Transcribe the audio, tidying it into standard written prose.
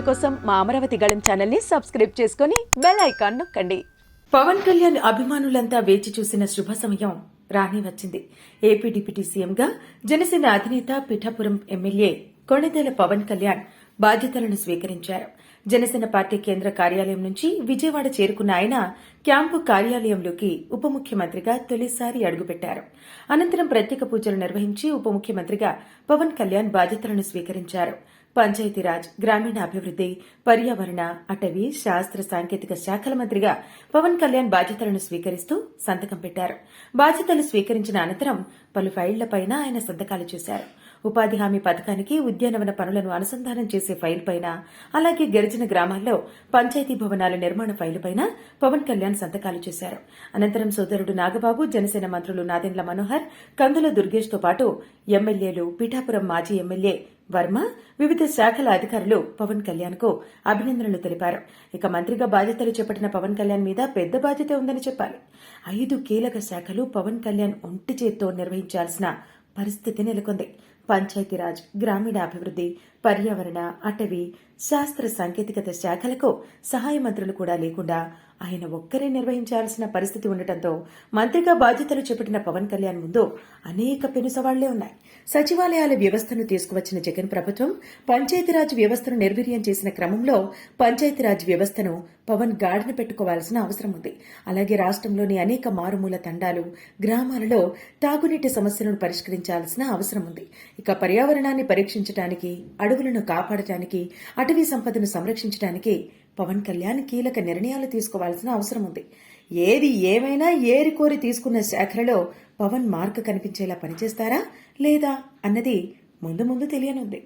కోసం మా అమరావతి గళం ఛానల్ ని సబ్స్క్రైబ్ చేసుకుని బెల్ ఐకాన్ నొక్కండి. పవన్ కళ్యాణ్ అభిమానులంతా వేచి చూసిన శుభ సమయం రాని వచ్చింది. ఏపీ డిప్యూటీ సీఎంగా జనసేన అధినేత పిఠాపురం ఎమ్మెల్యే కొణిదెల పవన్ కళ్యాణ్ బాధ్యతలను స్వీకరించారు. జనసేన పార్టీ కేంద్ర కార్యాలయం నుంచి విజయవాడ చేరుకున్న ఆయన క్యాంపు కార్యాలయంలోకి ఉప ముఖ్యమంత్రిగా తొలిసారి అడుగుపెట్టారు. అనంతరం ప్రత్యేక పూజలు నిర్వహించి ఉప ముఖ్యమంత్రిగా పవన్ కళ్యాణ్ బాధ్యతలను స్వీకరించారు. పంచాయతీరాజ్, గ్రామీణాభివృద్ది, పర్యావరణ, అటవీ, శాస్త్ర సాంకేతిక శాఖల మంత్రిగా పవన్ కళ్యాణ్ బాధ్యతలను స్వీకరిస్తూ సంతకం పెట్టారు. బాధ్యతలు స్వీకరించిన అనంతరం పలు ఫైళ్లపైన ఆయన సంతకాలు చేశారు. ఉపాధి హామీ పథకానికి ఉద్యానవన పనులను అనుసంధానం చేసే ఫైల్పైన, అలాగే గిరిజన గ్రామాల్లో పంచాయతీ భవనాల నిర్మాణ ఫైలుపైన పవన్ కళ్యాణ్ సంతకాలు చేశారు. అనంతరం సోదరుడు నాగబాబు, జనసేన మంత్రులు నాదెండ్ల మనోహర్, కందుల దుర్గేష్తో పాటు ఎమ్మెల్యేలు, పిఠాపురం మాజీ ఎమ్మెల్యే వర్మ, వివిధ శాఖల అధికారులు పవన్ కళ్యాణ్ కు అభినందనలు తెలిపారు. ఇక మంత్రిగా బాధ్యతలు చేపట్టిన పవన్ కళ్యాణ్ మీద పెద్ద బాధ్యత ఉందని చెప్పాలి. 5 కీలక శాఖలు పవన్ కళ్యాణ్ ఒంటి చేత్తో నిర్వహించాల్సిన పరిస్థితి నెలకొంది. పంచాయతీరాజ్, గ్రామీణాభివృద్ది, పర్యావరణ, అటవీ, శాస్త్ర సాంకేతికత శాఖలకు సహాయ మంత్రులు కూడా లేకుండా ఆయన ఒక్కరే నిర్వహించాల్సిన పరిస్థితి ఉండటంతో మంత్రిగా బాధ్యతలు చేపట్టిన పవన్ కళ్యాణ్ ముందు అనేక పెను సవాళ్లే ఉన్నాయి. సచివాలయాల వ్యవస్థను తీసుకువచ్చిన జగన్ ప్రభుత్వం పంచాయతీరాజ్ వ్యవస్థను నిర్వీర్యం చేసిన క్రమంలో పంచాయతీరాజ్ వ్యవస్థను పవన్ గాడిన పెట్టుకోవాల్సిన అవసరం ఉంది. అలాగే రాష్ట్రంలోని అనేక మారుమూల తండాలు, గ్రామాలలో తాగునీటి సమస్యలను పరిష్కరించాల్సిన అవసరం ఉంది. ఇక పర్యావరణాన్ని పరీక్షించడానికి, అడవులను కాపాడటానికి, అటవీ సంపదను సంరక్షించడానికి పవన్ కళ్యాణ్ కీలక నిర్ణయాలు తీసుకోవాల్సిన అవసరం ఉంది. ఏది ఏమైనా ఏరికోరి తీసుకున్న శాఖలలో పవన్ మార్క్ కనిపించేలా పనిచేస్తారా లేదా అన్నది ముందు తెలియనుంది.